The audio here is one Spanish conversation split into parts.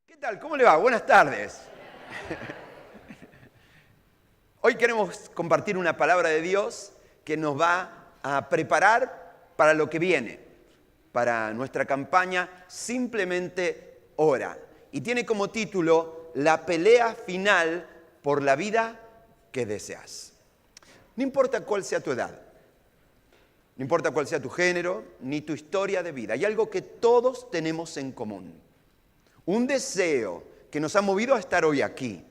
¿Qué tal? ¿Cómo le va? Buenas tardes. Hoy queremos compartir una palabra de Dios que nos va a preparar para lo que viene, para nuestra campaña Simplemente Ora. Y tiene como título La pelea final por la vida que deseas. No importa cuál sea tu edad, no importa cuál sea tu género, ni tu historia de vida, hay algo que todos tenemos en común. Un deseo que nos ha movido a estar hoy aquí.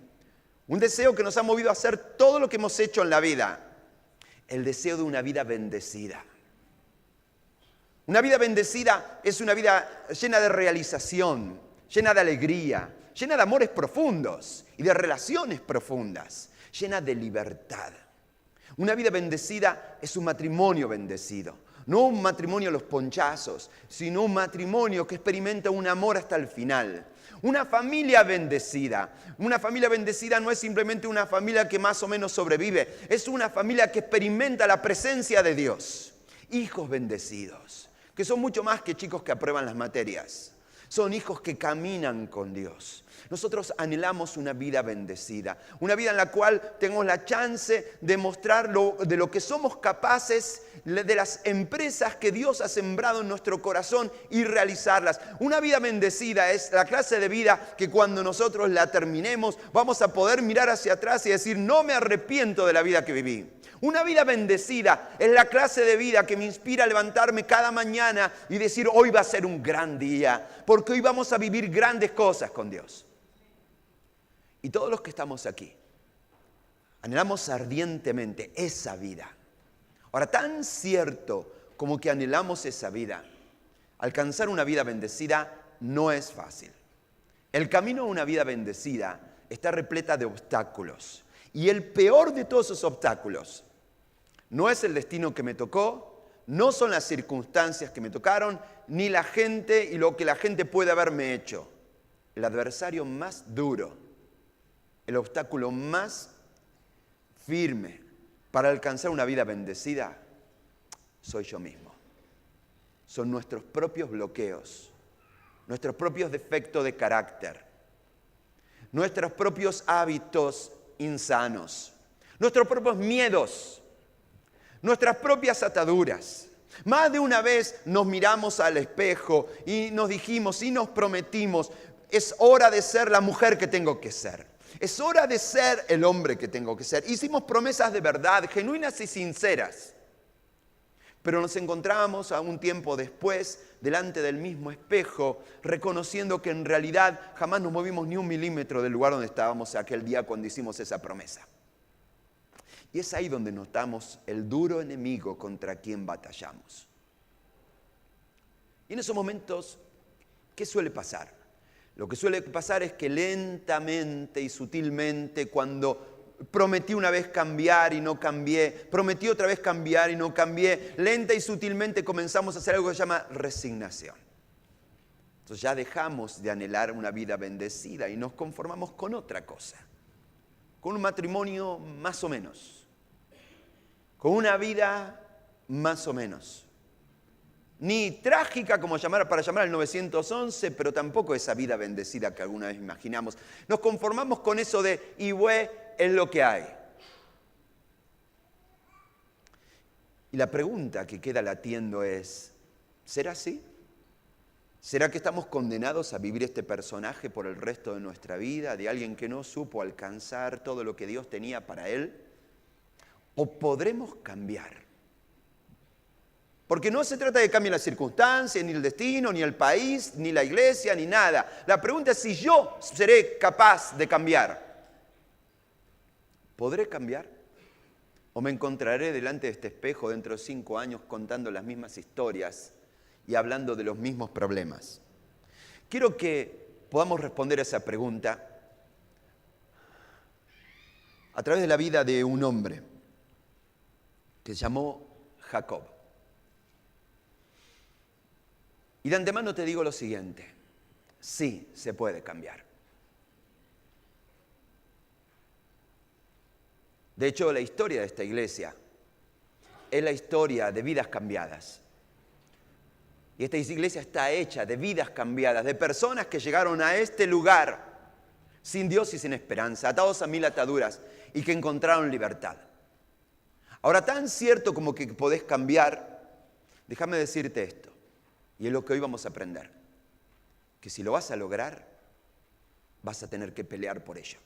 Un deseo que nos ha movido a hacer todo lo que hemos hecho en la vida. El deseo de una vida bendecida. Una vida bendecida es una vida llena de realización, llena de alegría, llena de amores profundos y de relaciones profundas, llena de libertad. Una vida bendecida es un matrimonio bendecido. No un matrimonio a los ponchazos, sino un matrimonio que experimenta un amor hasta el final. Una familia bendecida. Una familia bendecida no es simplemente una familia que más o menos sobrevive. Es una familia que experimenta la presencia de Dios. Hijos bendecidos, que son mucho más que chicos que aprueban las materias. Son hijos que caminan con Dios. Nosotros anhelamos una vida bendecida, una vida en la cual tenemos la chance de mostrar de lo que somos capaces, de las empresas que Dios ha sembrado en nuestro corazón y realizarlas. Una vida bendecida es la clase de vida que cuando nosotros la terminemos vamos a poder mirar hacia atrás y decir, no me arrepiento de la vida que viví. Una vida bendecida es la clase de vida que me inspira a levantarme cada mañana y decir, hoy va a ser un gran día, porque hoy vamos a vivir grandes cosas con Dios. Y todos los que estamos aquí, anhelamos ardientemente esa vida. Ahora, tan cierto como que anhelamos esa vida, alcanzar una vida bendecida no es fácil. El camino a una vida bendecida está repleta de obstáculos. Y el peor de todos esos obstáculos no es el destino que me tocó, no son las circunstancias que me tocaron, ni la gente y lo que la gente puede haberme hecho. El adversario más duro, el obstáculo más firme para alcanzar una vida bendecida, soy yo mismo. Son nuestros propios bloqueos, nuestros propios defectos de carácter, nuestros propios hábitos insanos, nuestros propios miedos, nuestras propias ataduras. Más de una vez nos miramos al espejo y nos dijimos y nos prometimos, es hora de ser la mujer que tengo que ser. Es hora de ser el hombre que tengo que ser. Hicimos promesas de verdad, genuinas y sinceras. Pero nos encontrábamos a un tiempo después delante del mismo espejo, reconociendo que en realidad jamás nos movimos ni un milímetro del lugar donde estábamos aquel día cuando hicimos esa promesa. Y es ahí donde notamos el duro enemigo contra quien batallamos. Y en esos momentos, ¿qué suele pasar? Lo que suele pasar es que lentamente y sutilmente, cuando prometí una vez cambiar y no cambié, prometí otra vez cambiar y no cambié, lenta y sutilmente comenzamos a hacer algo que se llama resignación. Entonces ya dejamos de anhelar una vida bendecida y nos conformamos con otra cosa, con un matrimonio más o menos, con una vida más o menos. Ni trágica como para llamar al 911, pero tampoco esa vida bendecida que alguna vez imaginamos. Nos conformamos con eso de, y güey, es lo que hay. Y la pregunta que queda latiendo es, ¿será así? ¿Será que estamos condenados a vivir este personaje por el resto de nuestra vida, de alguien que no supo alcanzar todo lo que Dios tenía para él? ¿O podremos cambiar? Porque no se trata de cambiar las circunstancias, ni el destino, ni el país, ni la iglesia, ni nada. La pregunta es si yo seré capaz de cambiar. ¿Podré cambiar? ¿O me encontraré delante de este espejo dentro de 5 años contando las mismas historias y hablando de los mismos problemas? Quiero que podamos responder a esa pregunta a través de la vida de un hombre que se llamó Jacob. Y de antemano te digo lo siguiente, sí se puede cambiar. De hecho, la historia de esta iglesia es la historia de vidas cambiadas. Y esta iglesia está hecha de vidas cambiadas, de personas que llegaron a este lugar sin Dios y sin esperanza, atados a 1000 ataduras y que encontraron libertad. Ahora, tan cierto como que podés cambiar, déjame decirte esto, y es lo que hoy vamos a aprender, que si lo vas a lograr, vas a tener que pelear por ello.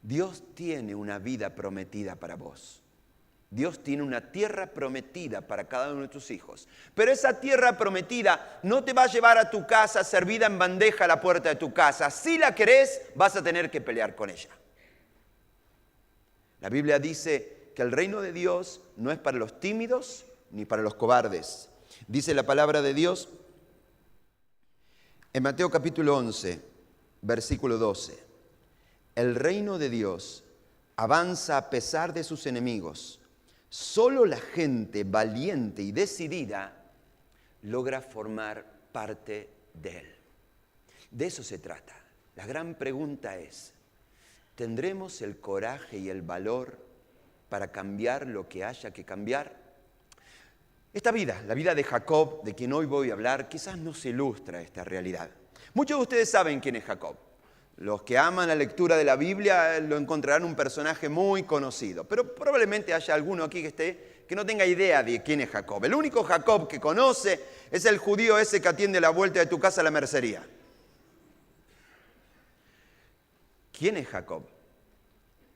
Dios tiene una vida prometida para vos. Dios tiene una tierra prometida para cada uno de tus hijos. Pero esa tierra prometida no te va a llevar a tu casa servida en bandeja a la puerta de tu casa. Si la querés, vas a tener que pelear con ella. La Biblia dice que el reino de Dios no es para los tímidos ni para los cobardes. Dice la palabra de Dios en Mateo capítulo 11, versículo 12. El reino de Dios avanza a pesar de sus enemigos. Solo la gente valiente y decidida logra formar parte de él. De eso se trata. La gran pregunta es, ¿tendremos el coraje y el valor para cambiar lo que haya que cambiar? Esta vida, la vida de Jacob, de quien hoy voy a hablar, quizás no se ilustra esta realidad. Muchos de ustedes saben quién es Jacob. Los que aman la lectura de la Biblia lo encontrarán un personaje muy conocido, pero probablemente haya alguno aquí que no tenga idea de quién es Jacob. El único Jacob que conoce es el judío ese que atiende la vuelta de tu casa a la mercería. ¿Quién es Jacob?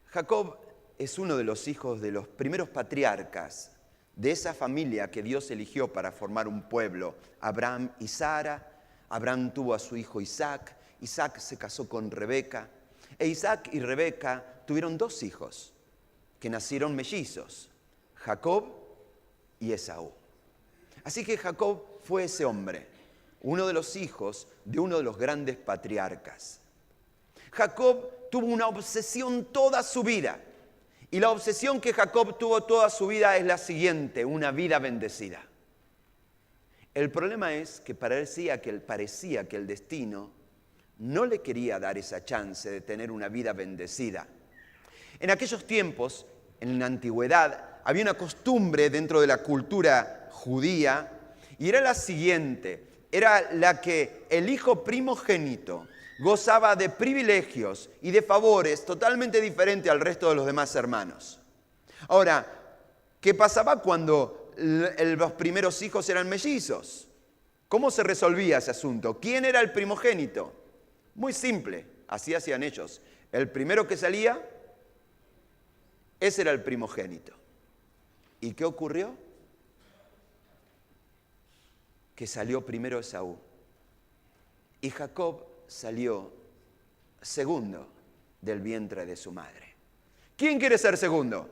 Jacob es uno de los hijos de los primeros patriarcas de esa familia que Dios eligió para formar un pueblo, Abraham y Sara. Abraham tuvo a su hijo Isaac. Isaac se casó con Rebeca, e Isaac y Rebeca tuvieron 2 hijos que nacieron mellizos, Jacob y Esaú. Así que Jacob fue ese hombre, uno de los hijos de uno de los grandes patriarcas. Jacob tuvo una obsesión toda su vida, y la obsesión que Jacob tuvo toda su vida es la siguiente: una vida bendecida. El problema es que parecía que el destino no le quería dar esa chance de tener una vida bendecida. En aquellos tiempos, en la antigüedad, había una costumbre dentro de la cultura judía, y era la siguiente: era la que el hijo primogénito gozaba de privilegios y de favores totalmente diferentes al resto de los demás hermanos. Ahora, ¿qué pasaba cuando los primeros hijos eran mellizos? ¿Cómo se resolvía ese asunto? ¿Quién era el primogénito? Muy simple, así hacían ellos. El primero que salía, ese era el primogénito. ¿Y qué ocurrió? Que salió primero Esaú. Y Jacob salió segundo del vientre de su madre. ¿Quién quiere ser segundo?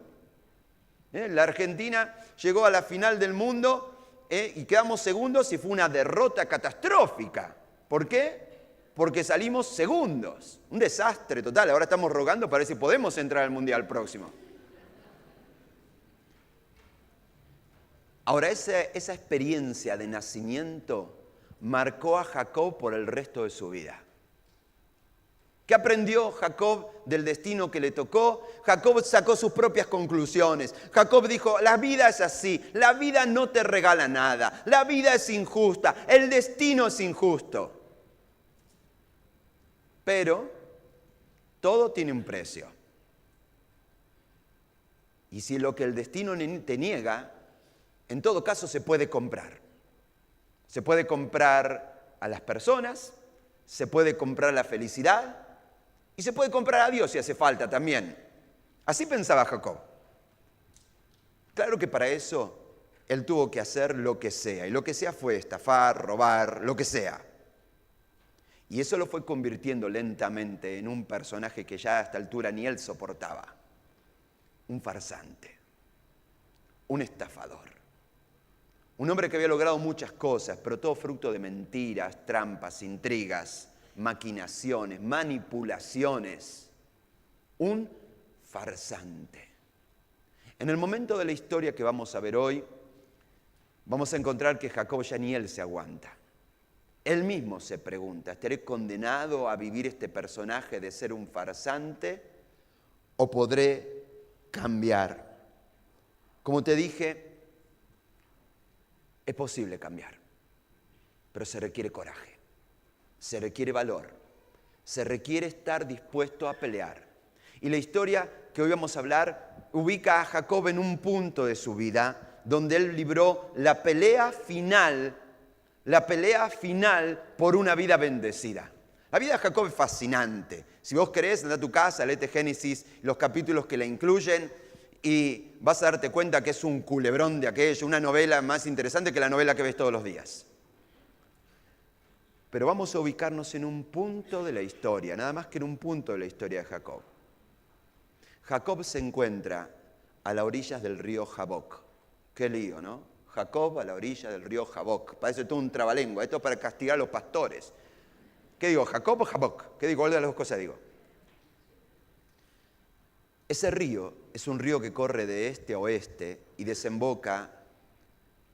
La Argentina llegó a la final del mundo y quedamos segundos y fue una derrota catastrófica. ¿Por qué? Porque salimos segundos. Un desastre total. Ahora estamos rogando para ver si podemos entrar al Mundial próximo. Ahora, esa experiencia de nacimiento marcó a Jacob por el resto de su vida. ¿Qué aprendió Jacob del destino que le tocó? Jacob sacó sus propias conclusiones. Jacob dijo: la vida es así, la vida no te regala nada, la vida es injusta, el destino es injusto. Pero todo tiene un precio. Y si lo que el destino te niega, en todo caso se puede comprar. Se puede comprar a las personas, se puede comprar la felicidad y se puede comprar a Dios si hace falta también. Así pensaba Jacob. Claro que para eso él tuvo que hacer lo que sea. Y lo que sea fue estafar, robar, lo que sea. Y eso lo fue convirtiendo lentamente en un personaje que ya a esta altura ni él soportaba. Un farsante, un estafador. Un hombre que había logrado muchas cosas, pero todo fruto de mentiras, trampas, intrigas, maquinaciones, manipulaciones. Un farsante. En el momento de la historia que vamos a ver hoy, vamos a encontrar que Jacob ya ni él se aguanta. Él mismo se pregunta: ¿estaré condenado a vivir este personaje de ser un farsante o podré cambiar? Como te dije, Es posible cambiar, pero se requiere coraje, se requiere valor, se requiere estar dispuesto a pelear. Y la historia que hoy vamos a hablar ubica a Jacob en un punto de su vida donde él libró la pelea final por una vida bendecida. La vida de Jacob es fascinante. Si vos querés, anda a tu casa, léete Génesis, los capítulos que la incluyen, y vas a darte cuenta que es un culebrón de aquello, una novela más interesante que la novela que ves todos los días. Pero vamos a ubicarnos en un punto de la historia, nada más que en un punto de la historia de Jacob. Jacob se encuentra a las orillas del río Jaboc. Qué lío, ¿no? Jacob a la orilla del río Jaboc. Parece todo un trabalengua. Esto es para castigar a los pastores. ¿Qué digo, Jacob o Jaboc? ¿Qué digo? ¿Cuál de las dos cosas digo? Ese río es un río que corre de este a oeste y desemboca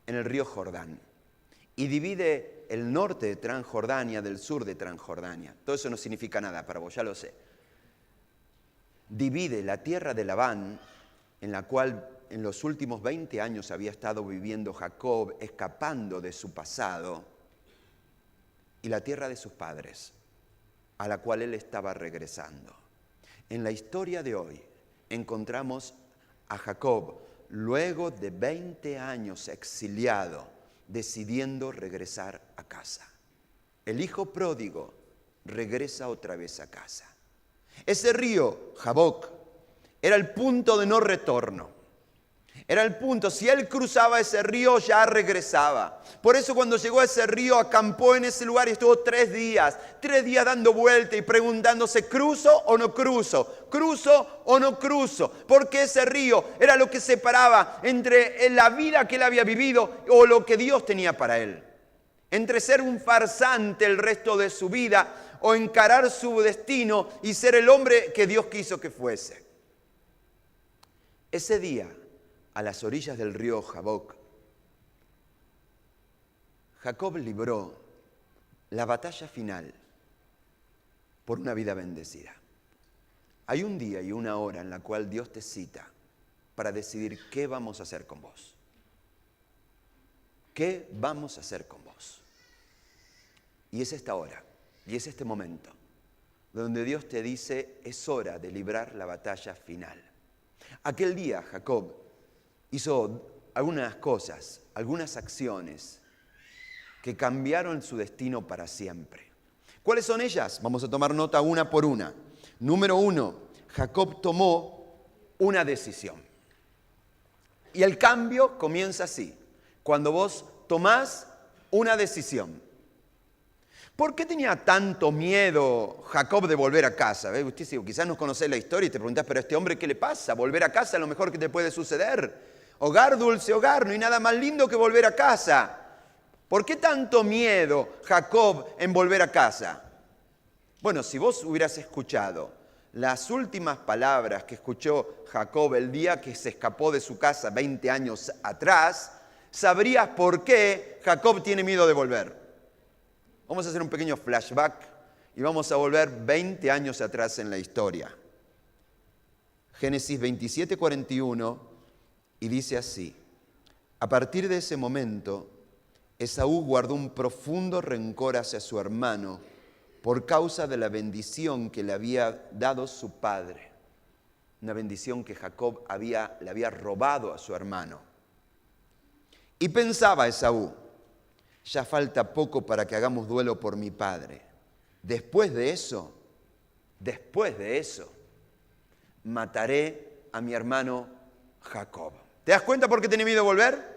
en el río Jordán. Y divide el norte de Transjordania del sur de Transjordania. Todo eso no significa nada para vos, ya lo sé. Divide la tierra de Labán, en la cual en los últimos 20 años había estado viviendo Jacob, escapando de su pasado, y la tierra de sus padres, a la cual él estaba regresando. En la historia de hoy encontramos a Jacob, luego de 20 años exiliado, decidiendo regresar a casa. El hijo pródigo regresa otra vez a casa. Ese río, Jaboc, era el punto de no retorno. Era el punto, si él cruzaba ese río ya regresaba. Por eso cuando llegó a ese río acampó en ese lugar y estuvo 3 días dando vuelta y preguntándose, ¿cruzo o no cruzo? ¿Cruzo o no cruzo? Porque ese río era lo que separaba entre la vida que él había vivido o lo que Dios tenía para él. Entre ser un farsante el resto de su vida o encarar su destino y ser el hombre que Dios quiso que fuese. Ese día, a las orillas del río Jaboc, Jacob libró la batalla final por una vida bendecida. Hay un día y una hora en la cual Dios te cita para decidir qué vamos a hacer con vos. ¿Qué vamos a hacer con vos? Y es esta hora, y es este momento, donde Dios te dice, es hora de librar la batalla final. Aquel día Jacob hizo algunas cosas, algunas acciones que cambiaron su destino para siempre. ¿Cuáles son ellas? Vamos a tomar nota una por una. Número 1, Jacob tomó una decisión. Y el cambio comienza así, cuando vos tomás una decisión. ¿Por qué tenía tanto miedo Jacob de volver a casa? Usted quizás no conocés la historia y te preguntás, pero a este hombre, ¿qué le pasa? Volver a casa es lo mejor que te puede suceder. Hogar, dulce hogar, no hay nada más lindo que volver a casa. ¿Por qué tanto miedo Jacob en volver a casa? Bueno, si vos hubieras escuchado las últimas palabras que escuchó Jacob el día que se escapó de su casa 20 años atrás, sabrías por qué Jacob tiene miedo de volver. Vamos a hacer un pequeño flashback y vamos a volver 20 años atrás en la historia. Génesis 27:41 y dice así: a partir de ese momento, Esaú guardó un profundo rencor hacia su hermano por causa de la bendición que le había dado su padre. Una bendición que Jacob le había robado a su hermano. Y pensaba Esaú, ya falta poco para que hagamos duelo por mi padre. Después de eso, mataré a mi hermano Jacob. ¿Te das cuenta por qué tenía miedo de volver?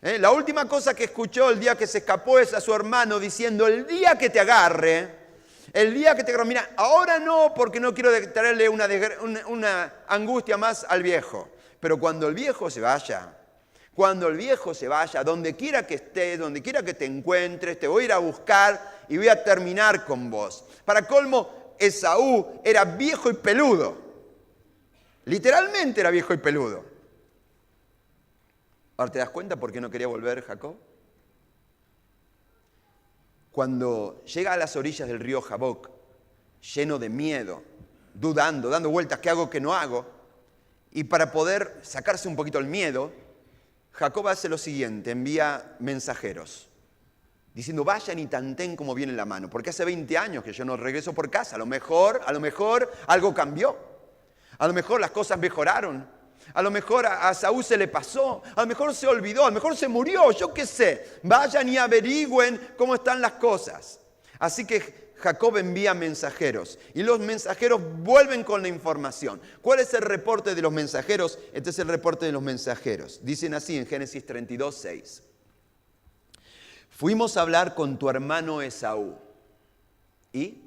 La última cosa que escuchó el día que se escapó es a su hermano diciendo, el día que te agarre, mira, ahora no, porque no quiero traerle una angustia más al viejo. Pero cuando el viejo se vaya, donde quiera que estés, donde quiera que te encuentres, te voy a ir a buscar y voy a terminar con vos. Para colmo, Esaú era viejo y peludo. Literalmente era viejo y peludo. Ahora, ¿te das cuenta por qué no quería volver Jacob? Cuando llega a las orillas del río Jaboc, lleno de miedo, dudando, dando vueltas, ¿qué hago, qué no hago? Y para poder sacarse un poquito el miedo, Jacob hace lo siguiente, envía mensajeros, diciendo vayan y tanten como viene la mano, porque hace 20 años que yo no regreso por casa, a lo mejor algo cambió, a lo mejor las cosas mejoraron, a lo mejor a Saúl se le pasó, a lo mejor se olvidó, a lo mejor se murió, yo qué sé, vayan y averigüen cómo están las cosas. Así que Jacob envía mensajeros y los mensajeros vuelven con la información. ¿Cuál es el reporte de los mensajeros? Este es el reporte de los mensajeros. Dicen así en Génesis 32, 6. Fuimos a hablar con tu hermano Esaú. ¿Y?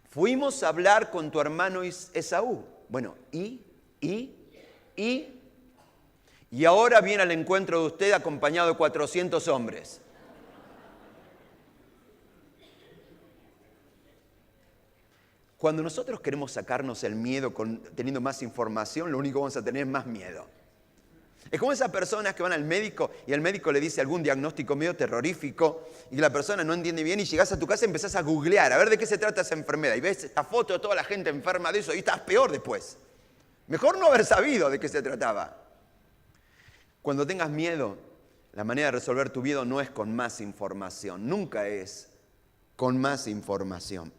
Fuimos a hablar con tu hermano Esaú. Bueno, y ahora viene al encuentro de usted acompañado de 400 hombres. Cuando nosotros queremos sacarnos el miedo teniendo más información, lo único que vamos a tener es más miedo. Es como esas personas que van al médico y el médico le dice algún diagnóstico medio terrorífico y la persona no entiende bien y llegas a tu casa y empezás a googlear a ver de qué se trata esa enfermedad y ves esta foto de toda la gente enferma de eso y estás peor después. Mejor no haber sabido de qué se trataba. Cuando tengas miedo, la manera de resolver tu miedo no es con más información, nunca es con más información.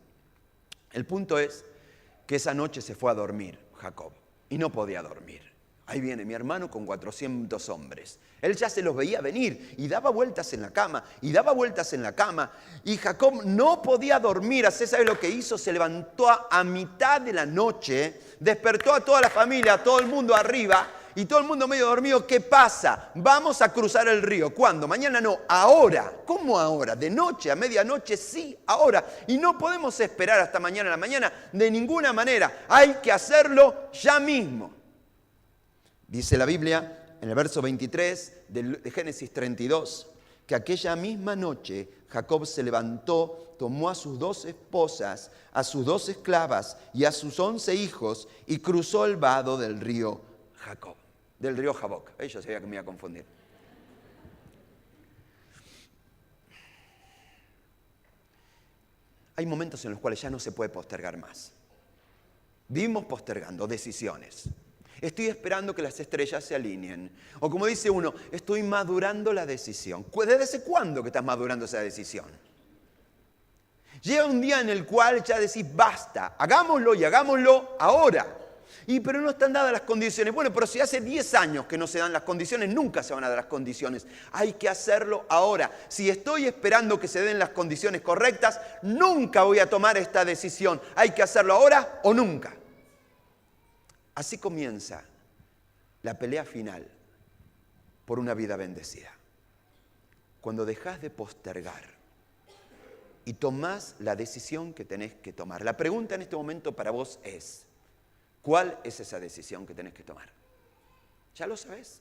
El punto es que esa noche se fue a dormir Jacob y no podía dormir. Ahí viene mi hermano con 400 hombres. Él ya se los veía venir y daba vueltas en la cama y daba vueltas en la cama. Y Jacob no podía dormir. Así, ¿sabe lo que hizo? Se levantó a mitad de la noche, despertó a toda la familia, a todo el mundo arriba y todo el mundo medio dormido. ¿Qué pasa? Vamos a cruzar el río. ¿Cuándo? Mañana no, ahora. ¿Cómo ahora? ¿De noche a medianoche? Sí, ahora. Y no podemos esperar hasta mañana a la mañana de ninguna manera. Hay que hacerlo ya mismo. Dice la Biblia en el verso 23 de Génesis 32 que aquella misma noche Jacob se levantó, tomó a sus 2 esposas, a sus 2 esclavas y a sus 11 hijos y cruzó el vado del río Jacob. Del río Jaboc. Yo sabía que me iba a confundir. Hay momentos en los cuales ya no se puede postergar más. Vivimos postergando decisiones. Estoy esperando que las estrellas se alineen. O como dice uno, estoy madurando la decisión. ¿Desde cuándo que estás madurando esa decisión? Llega un día en el cual ya decís, basta, hagámoslo y hagámoslo ahora. Pero no están dadas las condiciones. Bueno, pero si hace 10 años que no se dan las condiciones, nunca se van a dar las condiciones. Hay que hacerlo ahora. Si estoy esperando que se den las condiciones correctas, nunca voy a tomar esta decisión. Hay que hacerlo ahora o nunca. Así comienza la pelea final por una vida bendecida. Cuando dejas de postergar y tomás la decisión que tenés que tomar. La pregunta en este momento para vos es, ¿cuál es esa decisión que tenés que tomar? Ya lo sabés.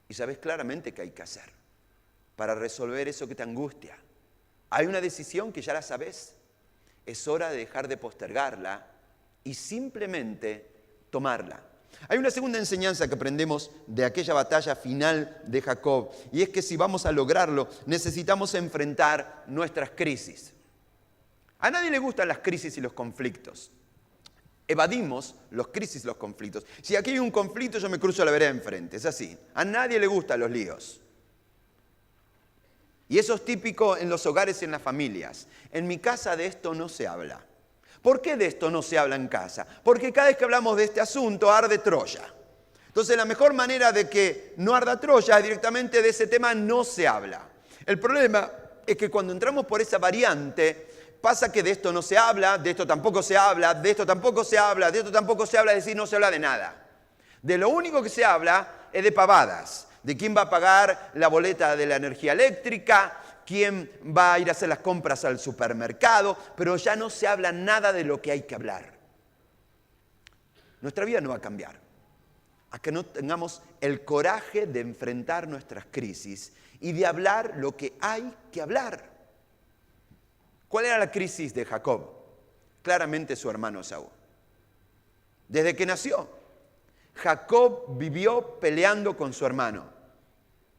Y sabés claramente qué hay que hacer para resolver eso que te angustia. Hay una decisión que ya la sabés. Es hora de dejar de postergarla y simplemente tomarla. Hay una segunda enseñanza que aprendemos de aquella batalla final de Jacob, y es que si vamos a lograrlo, necesitamos enfrentar nuestras crisis. A nadie le gustan las crisis y los conflictos. Evadimos los crisis y los conflictos. Si aquí hay un conflicto, yo me cruzo la vereda enfrente, es así. A nadie le gustan los líos. Y eso es típico en los hogares y en las familias. En mi casa de esto no se habla. ¿Por qué de esto no se habla en casa? Porque cada vez que hablamos de este asunto arde Troya. Entonces la mejor manera de que no arda Troya es directamente de ese tema no se habla. El problema es que cuando entramos por esa variante, pasa que de esto no se habla, de esto tampoco se habla, de esto tampoco se habla, de esto tampoco se habla, es decir, no se habla de nada. De lo único que se habla es de pavadas, de quién va a pagar la boleta de la energía eléctrica, quién va a ir a hacer las compras al supermercado, pero ya no se habla nada de lo que hay que hablar. Nuestra vida no va a cambiar hasta que no tengamos el coraje de enfrentar nuestras crisis y de hablar lo que hay que hablar. ¿Cuál era la crisis de Jacob? Claramente su hermano Esaú. Desde que nació, Jacob vivió peleando con su hermano.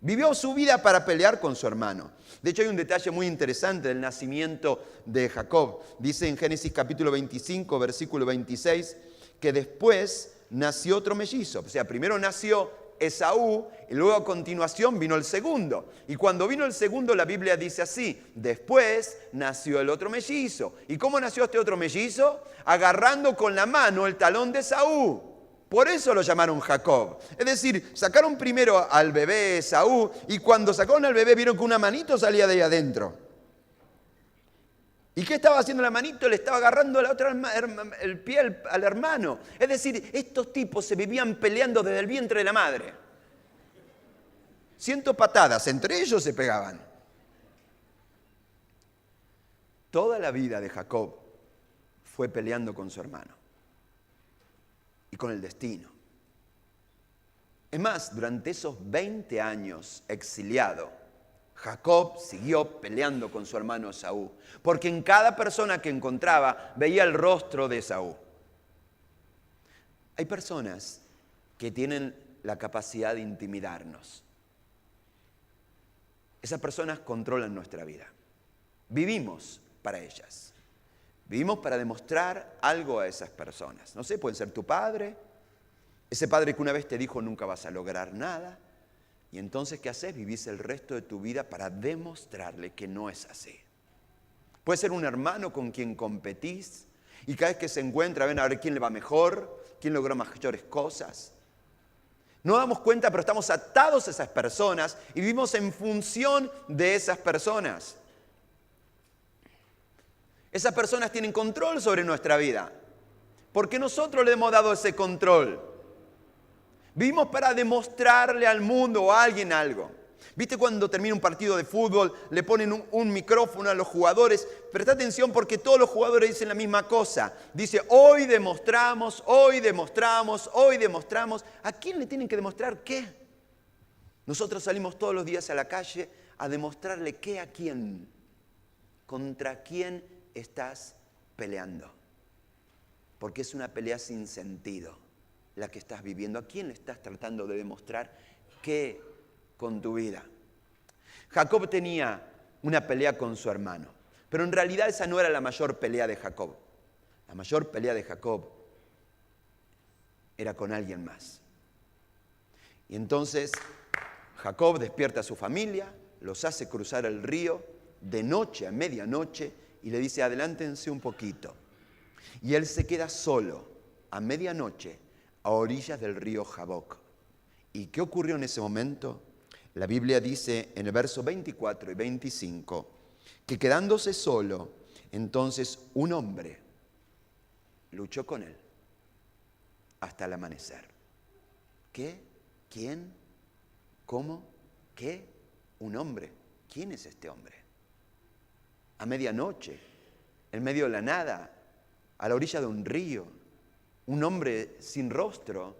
Vivió su vida para pelear con su hermano. De hecho, hay un detalle muy interesante del nacimiento de Jacob. Dice en Génesis capítulo 25, versículo 26, que después nació otro mellizo. O sea, primero nació Esaú, y luego a continuación vino el segundo. Y cuando vino el segundo, la Biblia dice así: después nació el otro mellizo. ¿Y cómo nació este otro mellizo? Agarrando con la mano el talón de Esaú. Por eso lo llamaron Jacob. Es decir, sacaron primero al bebé Esaú, y cuando sacaron al bebé vieron que una manito salía de ahí adentro. ¿Y qué estaba haciendo la manito? Le estaba agarrando el pie al hermano. Es decir, estos tipos se vivían peleando desde el vientre de la madre. 100 patadas, entre ellos se pegaban. Toda la vida de Jacob fue peleando con su hermano y con el destino. Es más, durante esos 20 años exiliado, Jacob siguió peleando con su hermano Esaú, porque en cada persona que encontraba veía el rostro de Esaú. Hay personas que tienen la capacidad de intimidarnos. Esas personas controlan nuestra vida. Vivimos para ellas. Vivimos para demostrar algo a esas personas. No sé, pueden ser tu padre, ese padre que una vez te dijo nunca vas a lograr nada. Y entonces, ¿qué haces? Vivís el resto de tu vida para demostrarle que no es así. Puede ser un hermano con quien competís y cada vez que se encuentra, ven a ver quién le va mejor, quién logró mayores cosas. No damos cuenta, pero estamos atados a esas personas y vivimos en función de esas personas. Esas personas tienen control sobre nuestra vida, porque nosotros le hemos dado ese control. Vivimos para demostrarle al mundo o a alguien algo. ¿Viste cuando termina un partido de fútbol, le ponen un micrófono a los jugadores? Presta atención porque todos los jugadores dicen la misma cosa. Dice, hoy demostramos, hoy demostramos, hoy demostramos. ¿A quién le tienen que demostrar qué? Nosotros salimos todos los días a la calle a demostrarle qué a quién. ¿Contra quién estás peleando? Porque es una pelea sin sentido la que estás viviendo. ¿A quién le estás tratando de demostrar qué con tu vida? Jacob tenía una pelea con su hermano, pero en realidad esa no era la mayor pelea de Jacob. La mayor pelea de Jacob era con alguien más. Y entonces Jacob despierta a su familia, los hace cruzar el río de noche a medianoche y le dice, adelántense un poquito. Y él se queda solo a medianoche a orillas del río Jaboc. ¿Y qué ocurrió en ese momento? La Biblia dice en el verso 24 y 25 que quedándose solo, entonces un hombre luchó con él hasta el amanecer. ¿Qué? ¿Quién? ¿Cómo? ¿Qué? Un hombre. ¿Quién es este hombre? A medianoche, en medio de la nada, a la orilla de un río. Un hombre sin rostro,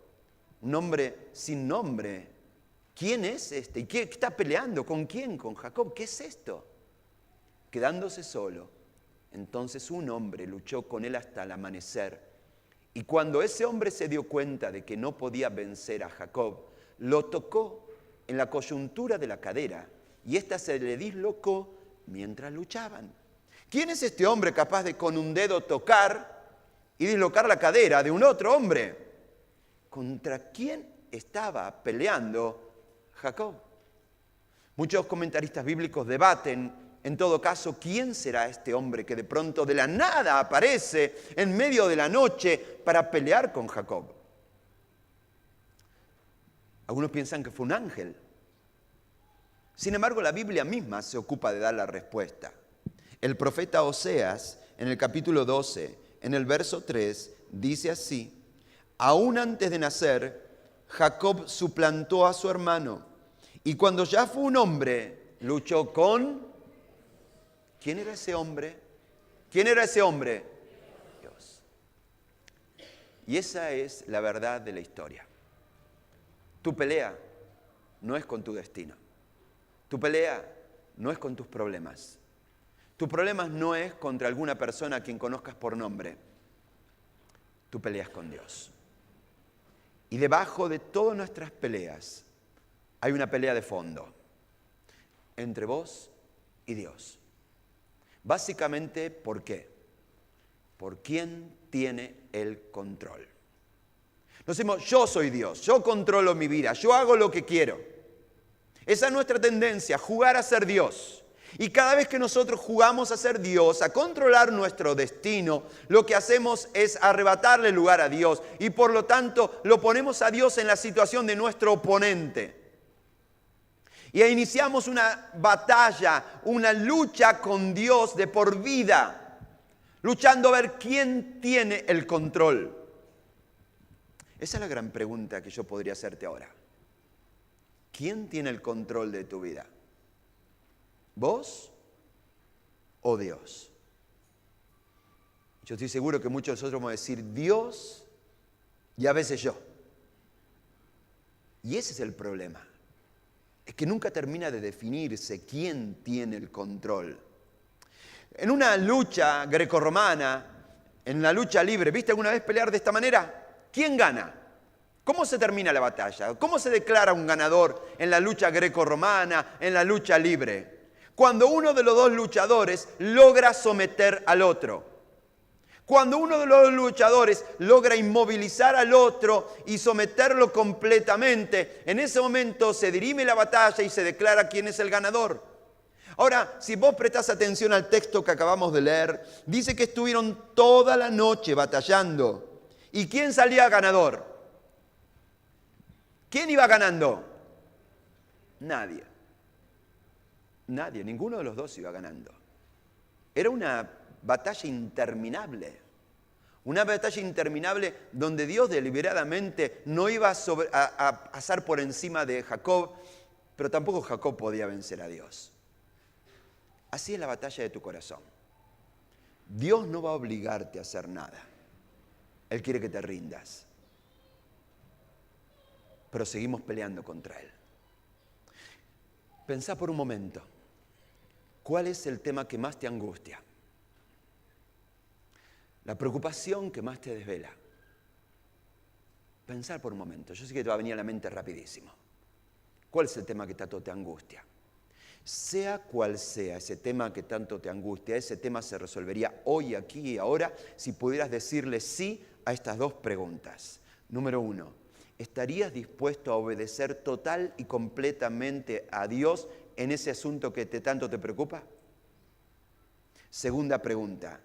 un hombre sin nombre. ¿Quién es este? ¿Y qué está peleando? ¿Con quién? ¿Con Jacob? ¿Qué es esto? Quedándose solo, entonces un hombre luchó con él hasta el amanecer. Y cuando ese hombre se dio cuenta de que no podía vencer a Jacob, lo tocó en la coyuntura de la cadera y ésta se le dislocó mientras luchaban. ¿Quién es este hombre capaz de con un dedo tocar y dislocar la cadera de un otro hombre? ¿Contra quién estaba peleando Jacob? Muchos comentaristas bíblicos debaten, en todo caso, ¿quién será este hombre que de pronto de la nada aparece en medio de la noche para pelear con Jacob? Algunos piensan que fue un ángel. Sin embargo, la Biblia misma se ocupa de dar la respuesta. El profeta Oseas, en el capítulo 12, en el verso 3, dice así: aún antes de nacer, Jacob suplantó a su hermano, y cuando ya fue un hombre, luchó con... ¿Quién era ese hombre? ¿Quién era ese hombre? Dios. Y esa es la verdad de la historia. Tu pelea no es con tu destino. Tu pelea no es con tus problemas. Tu problema no es contra alguna persona a quien conozcas por nombre. Tu pelea es con Dios. Y debajo de todas nuestras peleas hay una pelea de fondo entre vos y Dios. Básicamente, ¿por qué? Por quién tiene el control. Nos decimos, yo soy Dios, yo controlo mi vida, yo hago lo que quiero. Esa es nuestra tendencia, jugar a ser Dios. Y cada vez que nosotros jugamos a ser Dios, a controlar nuestro destino, lo que hacemos es arrebatarle lugar a Dios. Y por lo tanto, lo ponemos a Dios en la situación de nuestro oponente. Y iniciamos una batalla, una lucha con Dios de por vida, luchando a ver quién tiene el control. Esa es la gran pregunta que yo podría hacerte ahora. ¿Quién tiene el control de tu vida? ¿Vos o Dios? Yo estoy seguro que muchos de nosotros vamos a decir Dios y a veces yo. Y ese es el problema. Es que nunca termina de definirse quién tiene el control. En una lucha grecorromana, en la lucha libre, ¿viste alguna vez pelear de esta manera? ¿Quién gana? ¿Cómo se termina la batalla? ¿Cómo se declara un ganador en la lucha grecorromana, en la lucha libre? Cuando uno de los dos luchadores logra someter al otro. Cuando uno de los luchadores logra inmovilizar al otro y someterlo completamente, en ese momento se dirime la batalla y se declara quién es el ganador. Ahora, si vos prestás atención al texto que acabamos de leer, dice que estuvieron toda la noche batallando. ¿Y quién salía ganador? ¿Quién iba ganando? Nadie. Nadie, ninguno de los dos iba ganando. Era una batalla interminable. Una batalla interminable donde Dios deliberadamente no iba a pasar por encima de Jacob, pero tampoco Jacob podía vencer a Dios. Así es la batalla de tu corazón. Dios no va a obligarte a hacer nada. Él quiere que te rindas. Pero seguimos peleando contra Él. Pensá por un momento. ¿Cuál es el tema que más te angustia? La preocupación que más te desvela. Pensar por un momento. Yo sé que te va a venir a la mente rapidísimo. ¿Cuál es el tema que tanto te angustia? Sea cual sea ese tema que tanto te angustia, ese tema se resolvería hoy, aquí y ahora si pudieras decirle sí a estas dos preguntas. Número 1, ¿estarías dispuesto a obedecer total y completamente a Dios en ese asunto que tanto te preocupa? Segunda pregunta,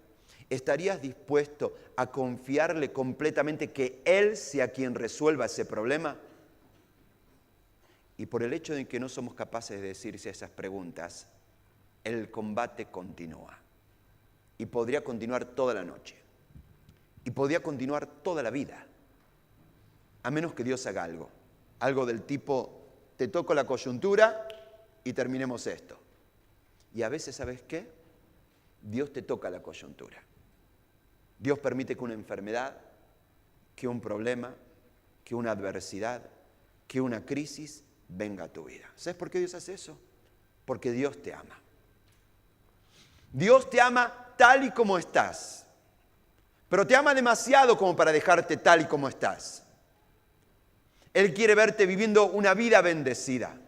¿estarías dispuesto a confiarle completamente que Él sea quien resuelva ese problema? Y por el hecho de que no somos capaces de decirse esas preguntas, el combate continúa. Y podría continuar toda la noche. Y podría continuar toda la vida. A menos que Dios haga algo. Algo del tipo, te toco la coyuntura y terminemos esto. Y a veces, ¿sabes qué? Dios te toca la coyuntura. Dios permite que una enfermedad, que un problema, que una adversidad, que una crisis venga a tu vida. ¿Sabes por qué Dios hace eso? Porque Dios te ama. Dios te ama tal y como estás. Pero te ama demasiado como para dejarte tal y como estás. Él quiere verte viviendo una vida bendecida.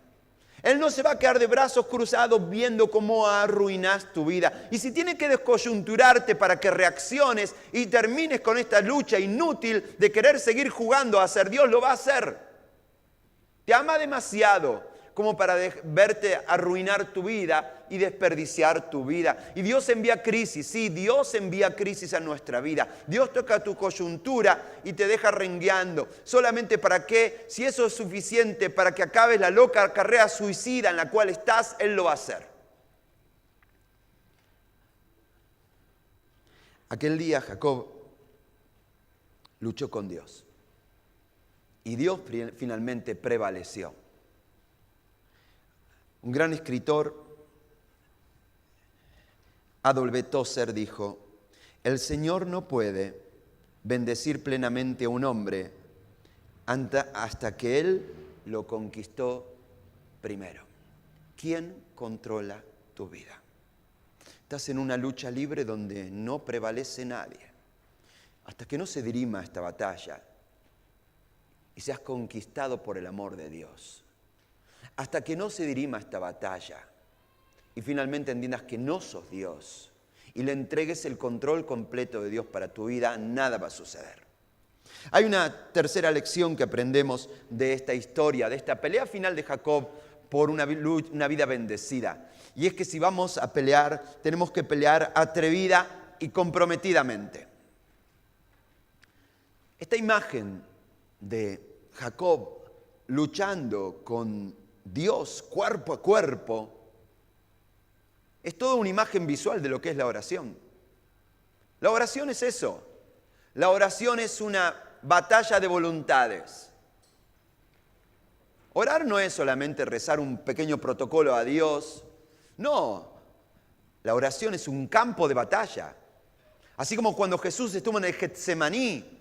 Él no se va a quedar de brazos cruzados viendo cómo arruinas tu vida. Y si tiene que descoyunturarte para que reacciones y termines con esta lucha inútil de querer seguir jugando a ser Dios, lo va a hacer. Te ama demasiado como para verte arruinar tu vida y desperdiciar tu vida. Y Dios envía crisis, sí, Dios envía crisis a nuestra vida. Dios toca tu coyuntura y te deja rengueando. ¿Solamente para qué? Si eso es suficiente para que acabes la loca carrera suicida en la cual estás, Él lo va a hacer. Aquel día Jacob luchó con Dios. Y Dios finalmente prevaleció. Un gran escritor, Adolf B. Tozer, dijo, el Señor no puede bendecir plenamente a un hombre hasta que Él lo conquistó primero. ¿Quién controla tu vida? Estás en una lucha libre donde no prevalece nadie. Hasta que no se dirima esta batalla y seas conquistado por el amor de Dios. Hasta que no se dirima esta batalla y finalmente entiendas que no sos Dios y le entregues el control completo de Dios para tu vida, nada va a suceder. Hay una tercera lección que aprendemos de esta historia, de esta pelea final de Jacob por una vida bendecida. Y es que si vamos a pelear, tenemos que pelear atrevida y comprometidamente. Esta imagen de Jacob luchando con Dios cuerpo a cuerpo es toda una imagen visual de lo que es la oración. La oración es eso. La oración es una batalla de voluntades. Orar no es solamente rezar un pequeño protocolo a Dios. No, la oración es un campo de batalla. Así como cuando Jesús estuvo en el Getsemaní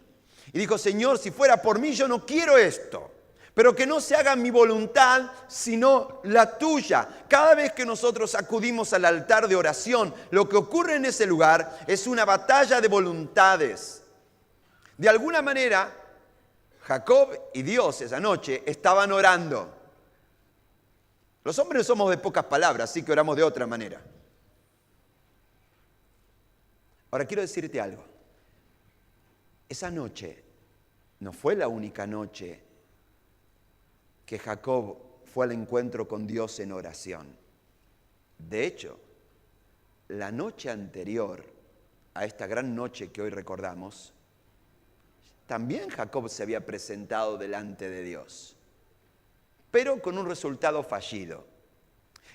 y dijo, Señor, si fuera por mí, yo no quiero esto. Pero que no se haga mi voluntad, sino la tuya. Cada vez que nosotros acudimos al altar de oración, lo que ocurre en ese lugar es una batalla de voluntades. De alguna manera, Jacob y Dios esa noche estaban orando. Los hombres somos de pocas palabras, así que oramos de otra manera. Ahora quiero decirte algo. Esa noche no fue la única noche que Jacob fue al encuentro con Dios en oración. De hecho, la noche anterior a esta gran noche que hoy recordamos, también Jacob se había presentado delante de Dios, pero con un resultado fallido.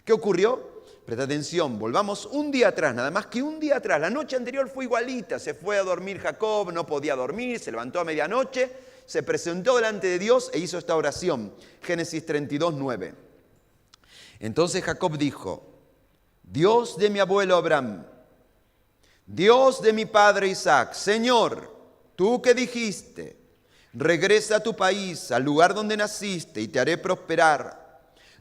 ¿Qué ocurrió? Presta atención, volvamos un día atrás, nada más que un día atrás. La noche anterior fue igualita, se fue a dormir Jacob, no podía dormir, se levantó a medianoche, se presentó delante de Dios e hizo esta oración. Génesis 32, 9. Entonces Jacob dijo, Dios de mi abuelo Abraham, Dios de mi padre Isaac, Señor, tú que dijiste, regresa a tu país, al lugar donde naciste y te haré prosperar.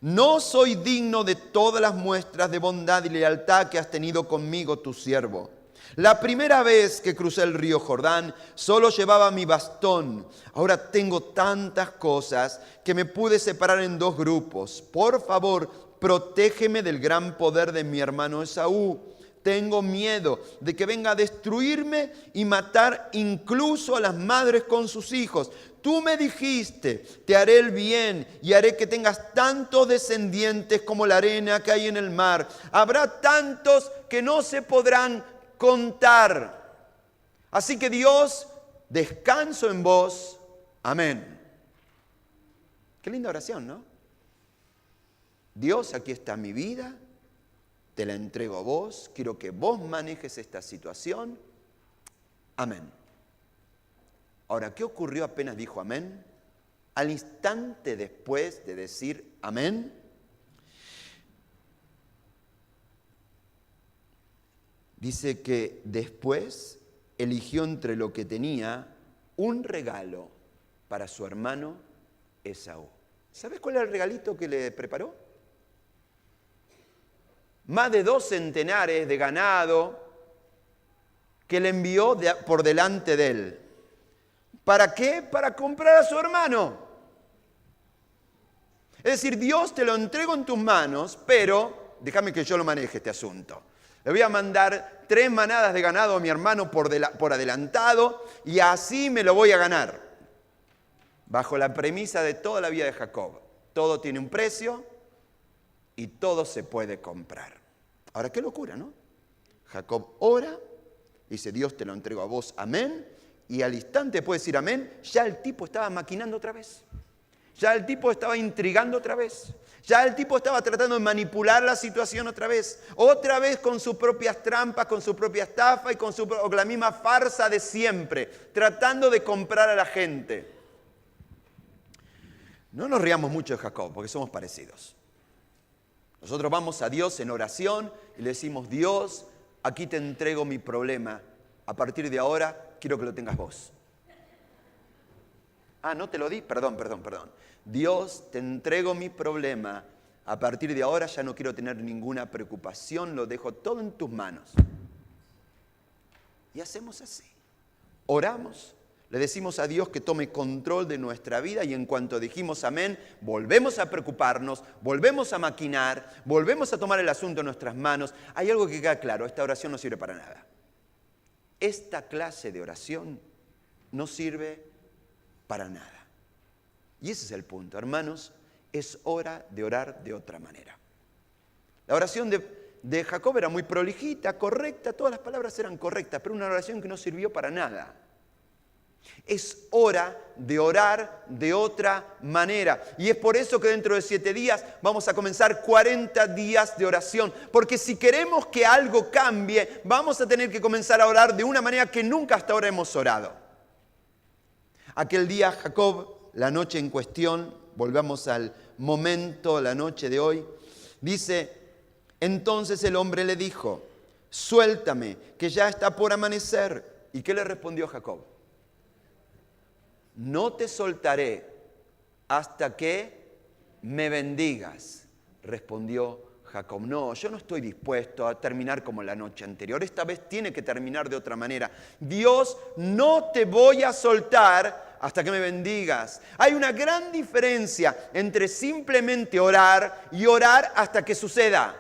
No soy digno de todas las muestras de bondad y lealtad que has tenido conmigo, tu siervo. La primera vez que crucé el río Jordán, solo llevaba mi bastón. Ahora tengo tantas cosas que me pude separar en dos grupos. Por favor, protégeme del gran poder de mi hermano Esaú. Tengo miedo de que venga a destruirme y matar incluso a las madres con sus hijos. Tú me dijiste, te haré el bien y haré que tengas tantos descendientes como la arena que hay en el mar. Habrá tantos que no se podrán contar. Así que Dios, descanso en vos. Amén. Qué linda oración, ¿no? Dios, aquí está mi vida. Te la entrego a vos. Quiero que vos manejes esta situación. Amén. Ahora, ¿qué ocurrió apenas dijo amén? Al instante después de decir amén, dice que después eligió entre lo que tenía un regalo para su hermano Esaú. ¿Sabes cuál era el regalito que le preparó? Más de 2 centenares de ganado que le envió por delante de él. ¿Para qué? Para comprar a su hermano. Es decir, Dios te lo entrego en tus manos, pero déjame que yo lo maneje este asunto. Le voy a mandar 3 manadas de ganado a mi hermano por adelantado y así me lo voy a ganar. Bajo la premisa de toda la vida de Jacob. Todo tiene un precio y todo se puede comprar. Ahora, qué locura, ¿no? Jacob ora, dice, Dios te lo entrego a vos, amén. Y al instante puede decir amén, ya el tipo estaba maquinando otra vez. Ya el tipo estaba intrigando otra vez. Ya el tipo estaba tratando de manipular la situación otra vez. Otra vez con sus propias trampas, con su propia estafa y con la misma farsa de siempre. Tratando de comprar a la gente. No nos riamos mucho de Jacob, porque somos parecidos. Nosotros vamos a Dios en oración y le decimos, Dios, aquí te entrego mi problema. A partir de ahora, quiero que lo tengas vos. Ah, ¿no te lo di? Perdón. Dios, te entrego mi problema. A partir de ahora ya no quiero tener ninguna preocupación, lo dejo todo en tus manos. Y hacemos así. Oramos, le decimos a Dios que tome control de nuestra vida y en cuanto dijimos amén, volvemos a preocuparnos, volvemos a maquinar, volvemos a tomar el asunto en nuestras manos. Hay algo que queda claro, esta oración no sirve para nada. Esta clase de oración no sirve para nada. Y ese es el punto, hermanos, es hora de orar de otra manera. La oración de Jacob era muy prolijita, correcta, todas las palabras eran correctas, pero una oración que no sirvió para nada. Es hora de orar de otra manera. Y es por eso que dentro de 7 días vamos a comenzar 40 días de oración. Porque si queremos que algo cambie, vamos a tener que comenzar a orar de una manera que nunca hasta ahora hemos orado. Aquel día Jacob, la noche en cuestión, volvamos al momento, la noche de hoy, dice: entonces el hombre le dijo: suéltame, que ya está por amanecer. ¿Y qué le respondió Jacob? No te soltaré hasta que me bendigas, respondió Jacob. No, yo no estoy dispuesto a terminar como la noche anterior. Esta vez tiene que terminar de otra manera. Dios, no te voy a soltar hasta que me bendigas. Hay una gran diferencia entre simplemente orar y orar hasta que suceda.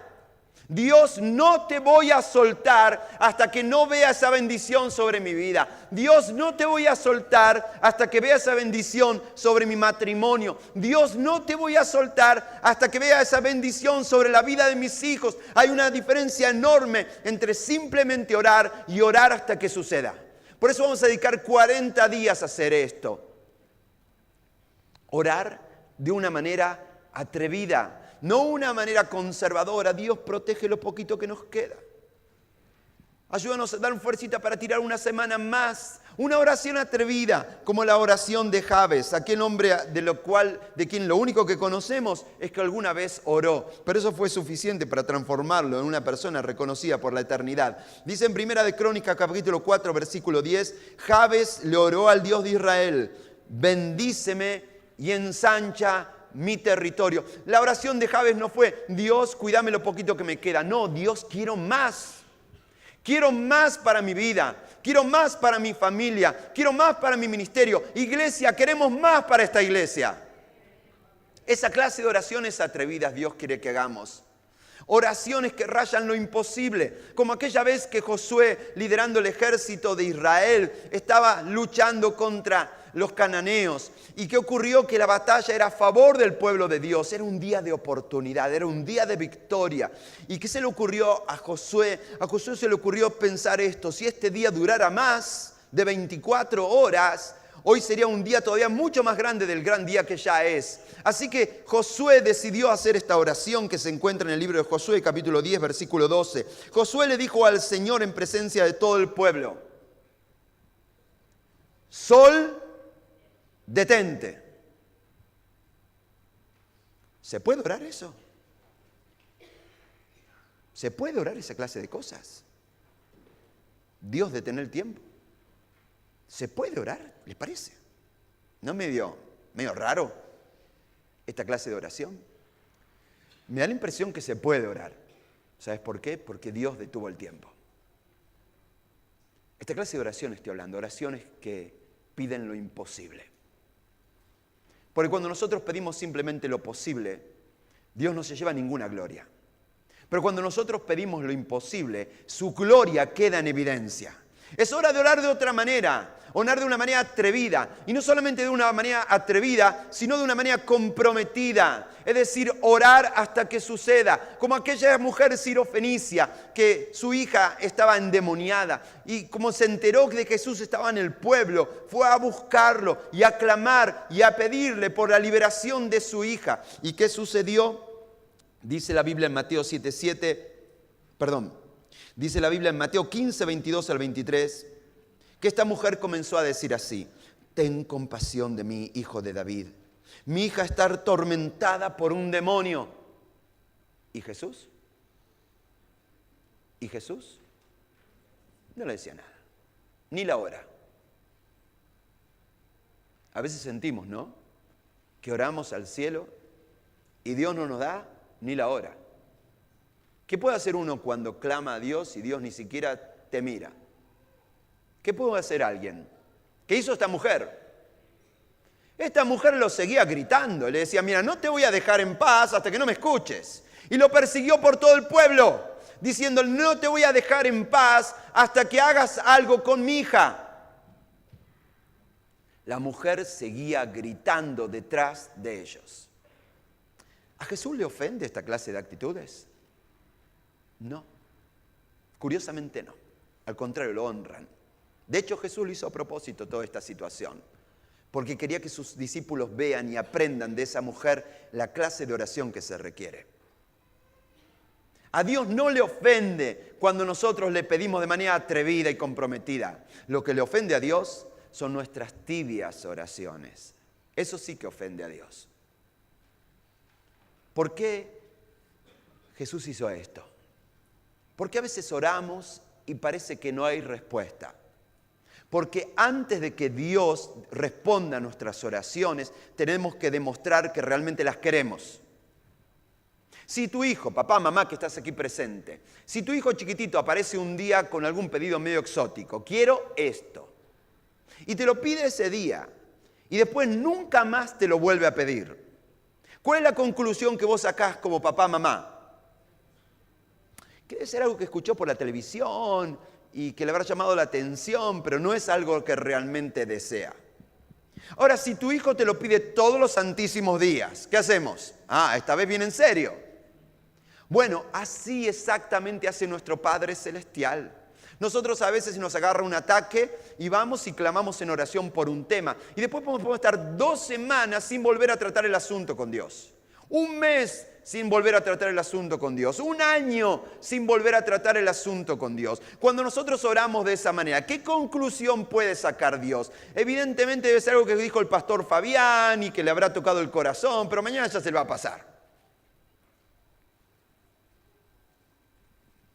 Dios, no te voy a soltar hasta que no vea esa bendición sobre mi vida. Dios, no te voy a soltar hasta que vea esa bendición sobre mi matrimonio. Dios, no te voy a soltar hasta que vea esa bendición sobre la vida de mis hijos. Hay una diferencia enorme entre simplemente orar y orar hasta que suceda. Por eso vamos a dedicar 40 días a hacer esto. Orar de una manera atrevida. No una manera conservadora. Dios, protege lo poquito que nos queda. Ayúdanos a dar fuercita para tirar una semana más. Una oración atrevida, como la oración de Jabes, aquel hombre de quien lo único que conocemos es que alguna vez oró. Pero eso fue suficiente para transformarlo en una persona reconocida por la eternidad. Dice en Primera de Crónicas, capítulo 4, versículo 10, Jabes le oró al Dios de Israel: bendíceme y ensancha mi territorio. La oración de Jabes no fue: Dios, cuídame lo poquito que me queda. No, Dios, quiero más. Quiero más para mi vida. Quiero más para mi familia. Quiero más para mi ministerio. Iglesia, queremos más para esta iglesia. Esa clase de oraciones atrevidas Dios quiere que hagamos. Oraciones que rayan lo imposible, como aquella vez que Josué, liderando el ejército de Israel, estaba luchando contra los cananeos. ¿Y qué ocurrió? Que la batalla era a favor del pueblo de Dios. Era un día de oportunidad, era un día de victoria. ¿Y qué se le ocurrió a Josué? A Josué se le ocurrió pensar esto: si este día durara más de 24 horas, hoy sería un día todavía mucho más grande del gran día que ya es. Así que Josué decidió hacer esta oración que se encuentra en el libro de Josué, capítulo 10, versículo 12. Josué le dijo al Señor en presencia de todo el pueblo: Sol, detente. ¿Se puede orar eso? ¿Se puede orar esa clase de cosas? Dios, detener el tiempo. ¿Se puede orar? ¿Les parece? ¿No medio raro esta clase de oración? Me da la impresión que se puede orar. ¿Sabes por qué? Porque Dios detuvo el tiempo. Esta clase de oración estoy hablando, oraciones que piden lo imposible. Porque cuando nosotros pedimos simplemente lo posible, Dios no se lleva ninguna gloria. Pero cuando nosotros pedimos lo imposible, su gloria queda en evidencia. Es hora de orar de otra manera, orar de una manera atrevida. Y no solamente de una manera atrevida, sino de una manera comprometida. Es decir, orar hasta que suceda. Como aquella mujer sirofenicia que su hija estaba endemoniada. Y como se enteró de que Jesús estaba en el pueblo, fue a buscarlo y a clamar y a pedirle por la liberación de su hija. ¿Y qué sucedió? Dice la Biblia en Mateo 7:7, dice la Biblia en Mateo 15, 22 al 23, que esta mujer comenzó a decir así: ten compasión de mí, hijo de David. Mi hija está atormentada por un demonio. ¿Y Jesús? ¿Y Jesús? No le decía nada, ni la hora. A veces sentimos, ¿no?, que oramos al cielo y Dios no nos da ni la hora. ¿Qué puede hacer uno cuando clama a Dios y Dios ni siquiera te mira? ¿Qué puede hacer alguien? ¿Qué hizo esta mujer? Esta mujer lo seguía gritando. Le decía: mira, no te voy a dejar en paz hasta que no me escuches. Y lo persiguió por todo el pueblo, diciendo: no te voy a dejar en paz hasta que hagas algo con mi hija. La mujer seguía gritando detrás de ellos. ¿A Jesús le ofende esta clase de actitudes? No. Curiosamente no. Al contrario, lo honran. De hecho, Jesús lo hizo a propósito toda esta situación, porque quería que sus discípulos vean y aprendan de esa mujer la clase de oración que se requiere. A Dios no le ofende cuando nosotros le pedimos de manera atrevida y comprometida. Lo que le ofende a Dios son nuestras tibias oraciones. Eso sí que ofende a Dios. ¿Por qué Jesús hizo esto? Porque a veces oramos y parece que no hay respuesta. Porque antes de que Dios responda a nuestras oraciones, tenemos que demostrar que realmente las queremos. Si tu hijo, papá, mamá que estás aquí presente, si tu hijo chiquitito aparece un día con algún pedido medio exótico, quiero esto, y te lo pide ese día, y después nunca más te lo vuelve a pedir, ¿cuál es la conclusión que vos sacás como papá, mamá? Que debe ser algo que escuchó por la televisión y que le habrá llamado la atención, pero no es algo que realmente desea. Ahora, si tu hijo te lo pide todos los santísimos días, ¿qué hacemos? Esta vez viene en serio. Bueno, así exactamente hace nuestro Padre Celestial. Nosotros a veces nos agarra un ataque y vamos y clamamos en oración por un tema. Y después podemos estar 2 semanas sin volver a tratar el asunto con Dios. 1 mes sin volver a tratar el asunto con Dios. 1 año sin volver a tratar el asunto con Dios. Cuando nosotros oramos de esa manera, ¿qué conclusión puede sacar Dios? Evidentemente debe ser algo que dijo el pastor Fabián y que le habrá tocado el corazón, pero mañana ya se le va a pasar.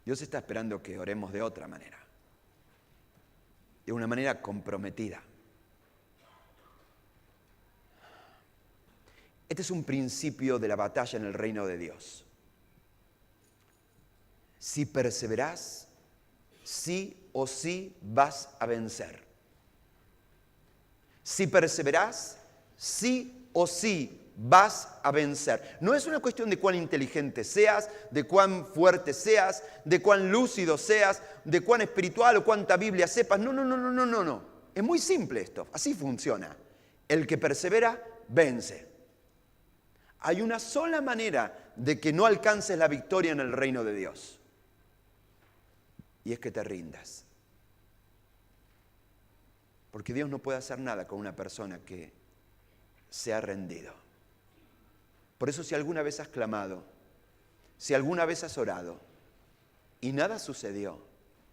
Dios está esperando que oremos de otra manera, de una manera comprometida. Este es un principio de la batalla en el reino de Dios. Si perseverás, sí o sí vas a vencer. Si perseverás, sí o sí vas a vencer. No es una cuestión de cuán inteligente seas, de cuán fuerte seas, de cuán lúcido seas, de cuán espiritual o cuánta Biblia sepas. No. Es muy simple esto. Así funciona. El que persevera, vence. Hay una sola manera de que no alcances la victoria en el reino de Dios. Y es que te rindas. Porque Dios no puede hacer nada con una persona que se ha rendido. Por eso si alguna vez has clamado, si alguna vez has orado y nada sucedió,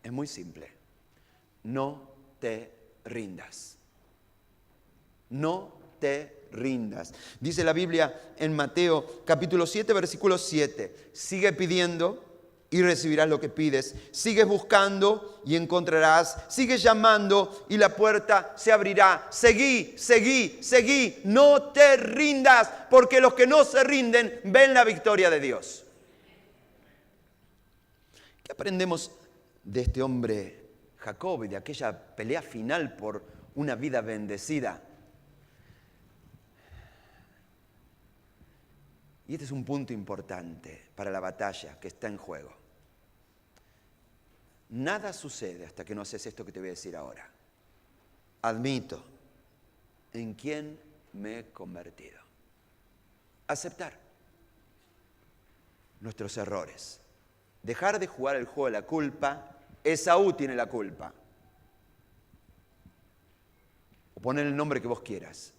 es muy simple. No te rindas. No te rindas. Dice la Biblia en Mateo capítulo 7, versículo 7. Sigue pidiendo y recibirás lo que pides. Sigues buscando y encontrarás. Sigues llamando y la puerta se abrirá. Seguí. No te rindas, porque los que no se rinden ven la victoria de Dios. ¿Qué aprendemos de este hombre Jacob y de aquella pelea final por una vida bendecida? Y este es un punto importante para la batalla que está en juego. Nada sucede hasta que no haces esto que te voy a decir ahora. Admito en quién me he convertido. Aceptar nuestros errores. Dejar de jugar el juego de la culpa. Esaú tiene la culpa. O poner el nombre que vos quieras.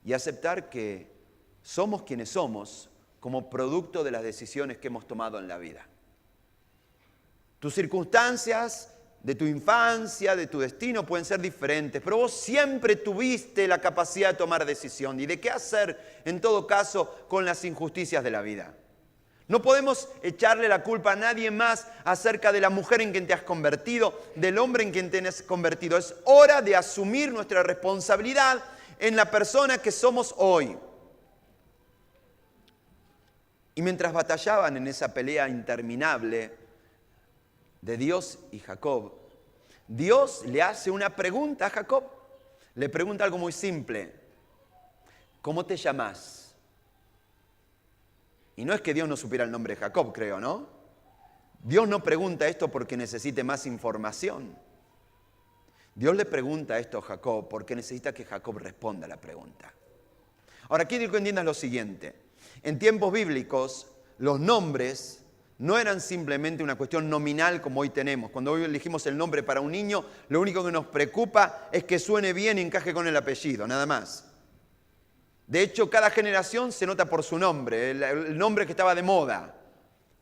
Y aceptar que somos quienes somos como producto de las decisiones que hemos tomado en la vida. Tus circunstancias de tu infancia, de tu destino pueden ser diferentes, pero vos siempre tuviste la capacidad de tomar decisión y de qué hacer en todo caso con las injusticias de la vida. No podemos echarle la culpa a nadie más acerca de la mujer en quien te has convertido, del hombre en quien te has convertido. Es hora de asumir nuestra responsabilidad en la persona que somos hoy. Y mientras batallaban en esa pelea interminable de Dios y Jacob, Dios le hace una pregunta a Jacob. Le pregunta algo muy simple. ¿Cómo te llamas? Y no es que Dios no supiera el nombre de Jacob, creo, ¿no? Dios no pregunta esto porque necesite más información. Dios le pregunta esto a Jacob porque necesita que Jacob responda a la pregunta. Ahora, quiero que entiendas lo siguiente. En tiempos bíblicos, los nombres no eran simplemente una cuestión nominal como hoy tenemos. Cuando hoy elegimos el nombre para un niño, lo único que nos preocupa es que suene bien y encaje con el apellido, nada más. De hecho, cada generación se nota por su nombre, el nombre que estaba de moda.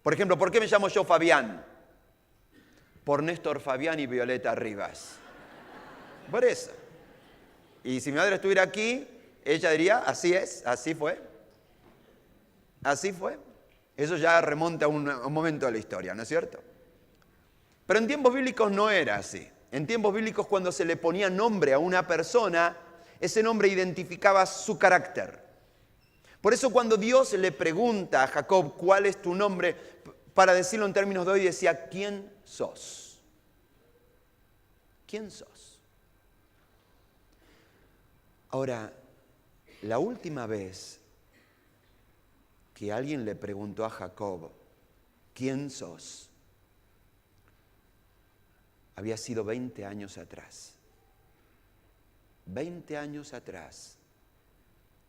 Por ejemplo, ¿por qué me llamo yo Fabián? Por Néstor Fabián y Violeta Rivas. Por eso. Y si mi madre estuviera aquí, ella diría, así es, así fue. Así fue. Eso ya remonta a un momento de la historia, ¿no es cierto? Pero en tiempos bíblicos no era así. En tiempos bíblicos, cuando se le ponía nombre a una persona, ese nombre identificaba su carácter. Por eso cuando Dios le pregunta a Jacob, ¿cuál es tu nombre? Para decirlo en términos de hoy, decía, ¿quién sos? ¿Quién sos? Ahora, la última vez que alguien le preguntó a Jacob, ¿quién sos?, había sido 20 años atrás. 20 años atrás,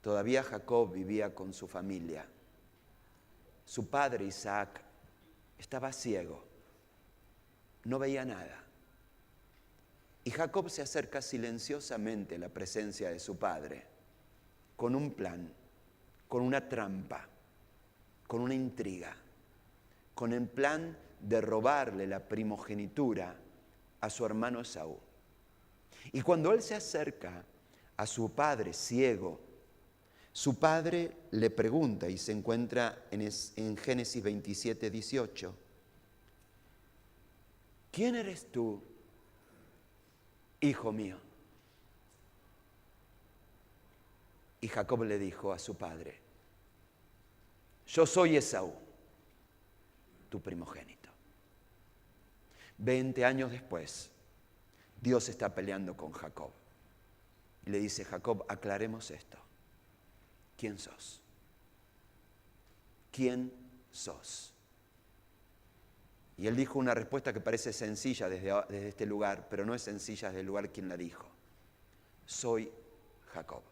todavía Jacob vivía con su familia. Su padre Isaac estaba ciego, no veía nada. Y Jacob se acerca silenciosamente a la presencia de su padre, con un plan, con una trampa, con una intriga, con el plan de robarle la primogenitura a su hermano Esaú. Y cuando él se acerca a su padre ciego, su padre le pregunta, y se encuentra en Génesis 27, 18, ¿quién eres tú, hijo mío? Y Jacob le dijo a su padre, yo soy Esaú, tu primogénito. 20 años después, Dios está peleando con Jacob. Y le dice, Jacob, aclaremos esto. ¿Quién sos? ¿Quién sos? Y él dijo una respuesta que parece sencilla desde este lugar, pero no es sencilla desde el lugar quien la dijo. Soy Jacob.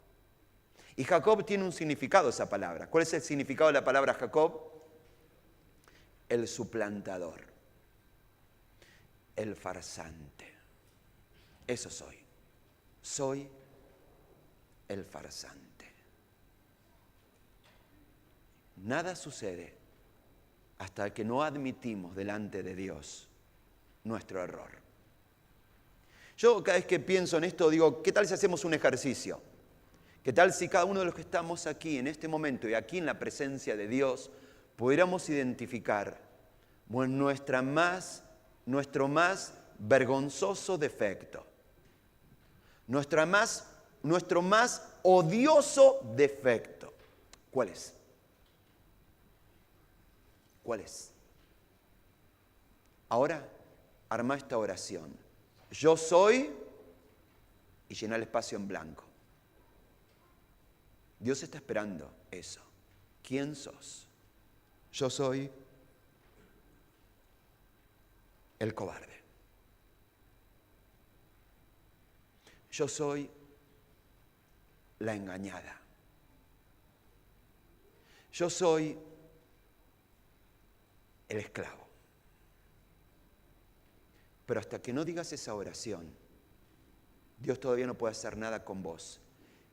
Y Jacob tiene un significado esa palabra. ¿Cuál es el significado de la palabra Jacob? El suplantador. El farsante. Eso soy. Soy el farsante. Nada sucede hasta que no admitimos delante de Dios nuestro error. Yo cada vez que pienso en esto digo, ¿qué tal si hacemos un ejercicio? ¿Qué tal si cada uno de los que estamos aquí en este momento y aquí en la presencia de Dios pudiéramos identificar nuestro más vergonzoso defecto, nuestro más odioso defecto? ¿Cuál es? ¿Cuál es? Ahora, arma esta oración. Yo soy, y llena el espacio en blanco. Dios está esperando eso. ¿Quién sos? Yo soy el cobarde. Yo soy la engañada. Yo soy el esclavo. Pero hasta que no digas esa oración, Dios todavía no puede hacer nada con vos.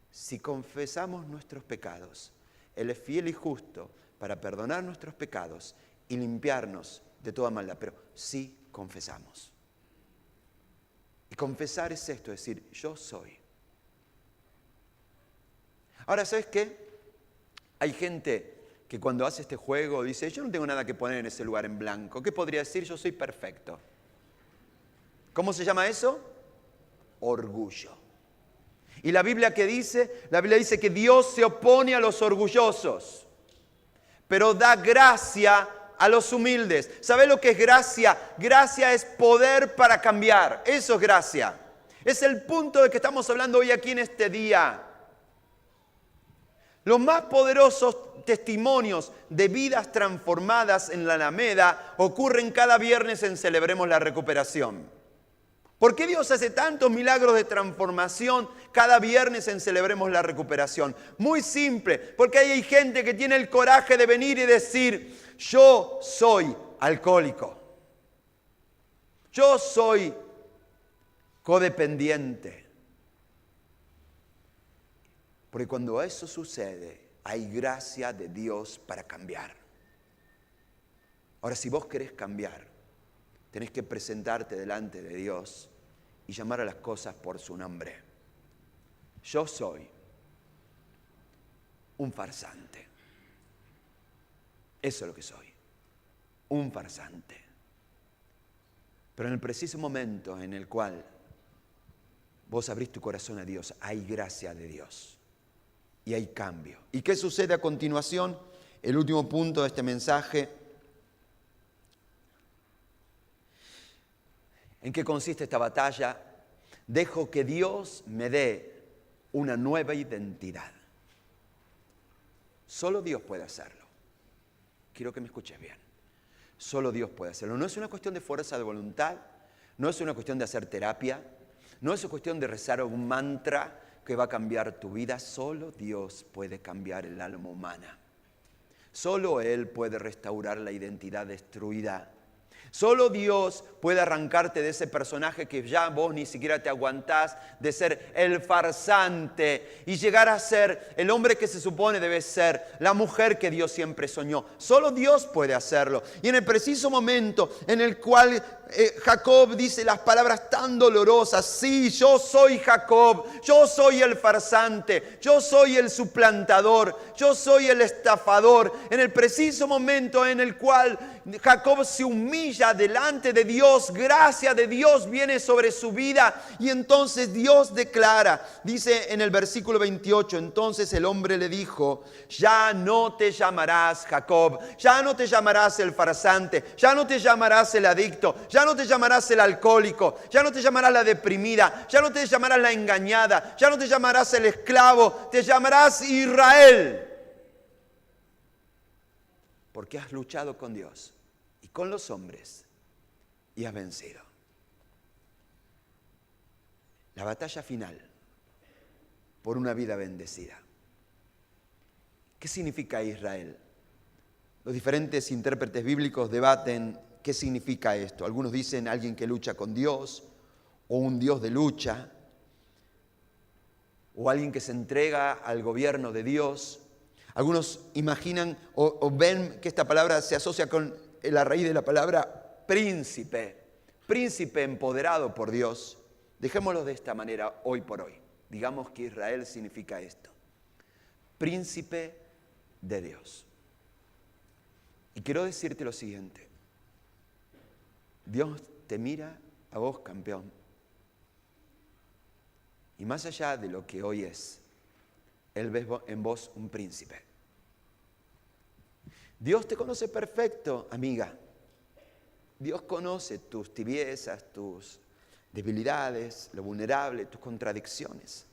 Si confesamos nuestros pecados, Él es fiel y justo para perdonar nuestros pecados y limpiarnos de toda maldad. Pero sí confesamos. Y confesar es esto, es decir, yo soy. Ahora, ¿sabes qué? Hay gente que cuando hace este juego dice, yo no tengo nada que poner en ese lugar en blanco. ¿Qué podría decir? Yo soy perfecto. ¿Cómo se llama eso? Orgullo. ¿Y la Biblia qué dice? La Biblia dice que Dios se opone a los orgullosos, pero da gracia a los humildes. ¿Sabes lo que es gracia? Gracia es poder para cambiar. Eso es gracia. Es el punto de que estamos hablando hoy aquí en este día. Los más poderosos testimonios de vidas transformadas en la Alameda ocurren cada viernes en Celebremos la Recuperación. ¿Por qué Dios hace tantos milagros de transformación cada viernes en Celebremos la Recuperación? Muy simple, porque hay gente que tiene el coraje de venir y decir, yo soy alcohólico, yo soy codependiente. Porque cuando eso sucede, hay gracia de Dios para cambiar. Ahora, si vos querés cambiar, tenés que presentarte delante de Dios y llamar a las cosas por su nombre. Yo soy un farsante. Eso es lo que soy, un farsante. Pero en el preciso momento en el cual vos abrís tu corazón a Dios, hay gracia de Dios y hay cambio. ¿Y qué sucede a continuación? El último punto de este mensaje. ¿En qué consiste esta batalla? Dejo que Dios me dé una nueva identidad. Solo Dios puede hacerlo. Quiero que me escuches bien. Solo Dios puede hacerlo. No es una cuestión de fuerza de voluntad, no es una cuestión de hacer terapia, no es una cuestión de rezar un mantra que va a cambiar tu vida. Solo Dios puede cambiar el alma humana. Solo Él puede restaurar la identidad destruida. Solo Dios puede arrancarte de ese personaje que ya vos ni siquiera te aguantás, de ser el farsante y llegar a ser el hombre que se supone debe ser, la mujer que Dios siempre soñó. Solo Dios puede hacerlo. Y en el preciso momento en el cual Jacob dice las palabras tan dolorosas, sí, yo soy Jacob, yo soy el farsante, yo soy el suplantador, yo soy el estafador. En el preciso momento en el cual Jacob se humilla delante de Dios, gracia de Dios viene sobre su vida y entonces Dios declara, dice en el versículo 28, entonces el hombre le dijo, ya no te llamarás Jacob, ya no te llamarás el farsante, ya no te llamarás el adicto, ya no te llamarás el alcohólico, ya no te llamarás la deprimida, ya no te llamarás la engañada, ya no te llamarás el esclavo, te llamarás Israel. Porque has luchado con Dios y con los hombres y has vencido. La batalla final por una vida bendecida. ¿Qué significa Israel? Los diferentes intérpretes bíblicos debaten qué significa esto. Algunos dicen alguien que lucha con Dios o un Dios de lucha o alguien que se entrega al gobierno de Dios. Algunos imaginan o ven que esta palabra se asocia con la raíz de la palabra príncipe, príncipe empoderado por Dios. Dejémoslo de esta manera hoy por hoy. Digamos que Israel significa esto, príncipe de Dios. Y quiero decirte lo siguiente, Dios te mira a vos, campeón, y más allá de lo que hoy es, Él ve en vos un príncipe. Dios te conoce perfecto, amiga. Dios conoce tus tibiezas, tus debilidades, lo vulnerable, tus contradicciones.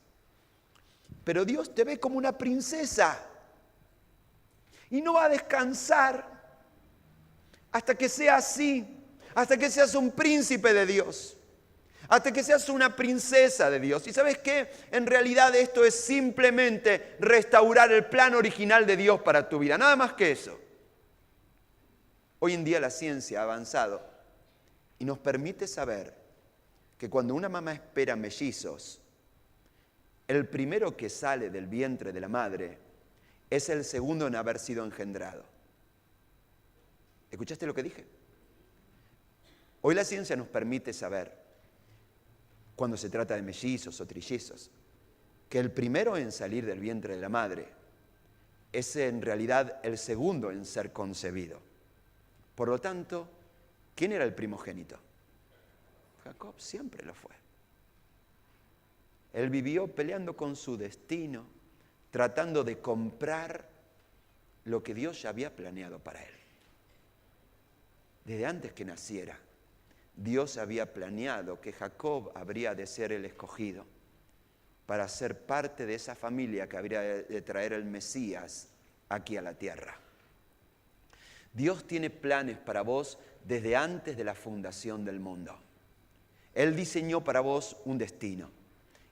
Pero Dios te ve como una princesa y no va a descansar hasta que sea así, hasta que seas un príncipe de Dios, hasta que seas una princesa de Dios. ¿Y sabes qué? En realidad esto es simplemente restaurar el plan original de Dios para tu vida, nada más que eso. Hoy en día la ciencia ha avanzado y nos permite saber que cuando una mamá espera mellizos, el primero que sale del vientre de la madre es el segundo en haber sido engendrado. ¿Escuchaste lo que dije? Hoy la ciencia nos permite saber, cuando se trata de mellizos o trillizos, que el primero en salir del vientre de la madre es en realidad el segundo en ser concebido. Por lo tanto, ¿quién era el primogénito? Jacob siempre lo fue. Él vivió peleando con su destino, tratando de comprar lo que Dios ya había planeado para él. Desde antes que naciera, Dios había planeado que Jacob habría de ser el escogido para ser parte de esa familia que habría de traer el Mesías aquí a la tierra. Dios tiene planes para vos desde antes de la fundación del mundo. Él diseñó para vos un destino.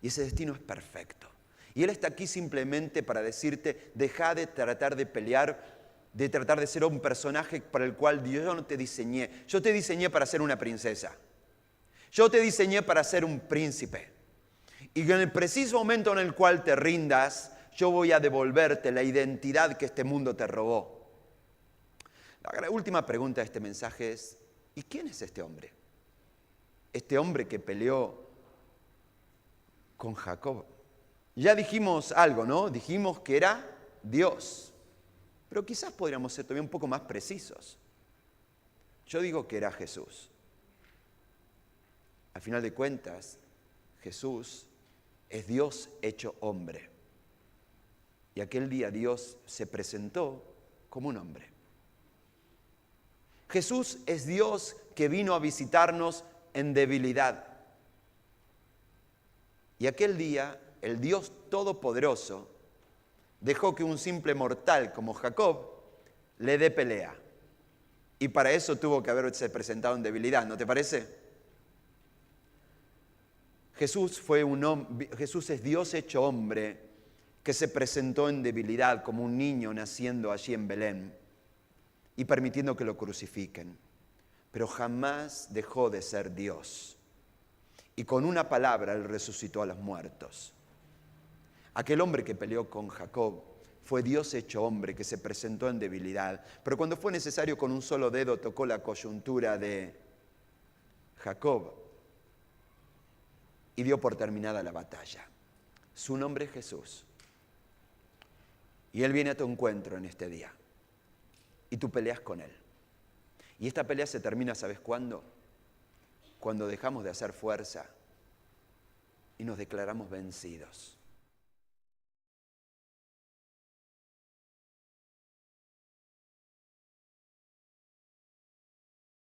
Y ese destino es perfecto. Y Él está aquí simplemente para decirte, deja de tratar de pelear, de tratar de ser un personaje para el cual yo no te diseñé. Yo te diseñé para ser una princesa. Yo te diseñé para ser un príncipe. Y en el preciso momento en el cual te rindas, yo voy a devolverte la identidad que este mundo te robó. La última pregunta de este mensaje es, ¿y quién es este hombre? Este hombre que peleó con Jacob. Ya dijimos algo, ¿no? Dijimos que era Dios. Pero quizás podríamos ser todavía un poco más precisos. Yo digo que era Jesús. Al final de cuentas, Jesús es Dios hecho hombre. Y aquel día Dios se presentó como un hombre. Jesús es Dios que vino a visitarnos en debilidad. Y aquel día el Dios Todopoderoso dejó que un simple mortal como Jacob le dé pelea. Y para eso tuvo que haberse presentado en debilidad, ¿no te parece? Jesús es Dios hecho hombre que se presentó en debilidad como un niño naciendo allí en Belén y permitiendo que lo crucifiquen. Pero jamás dejó de ser Dios. Y con una palabra Él resucitó a los muertos. Aquel hombre que peleó con Jacob fue Dios hecho hombre que se presentó en debilidad. Pero cuando fue necesario, con un solo dedo tocó la coyuntura de Jacob y dio por terminada la batalla. Su nombre es Jesús. Y Él viene a tu encuentro en este día. Y tú peleas con Él. Y esta pelea se termina, ¿sabes cuándo? Cuando dejamos de hacer fuerza y nos declaramos vencidos.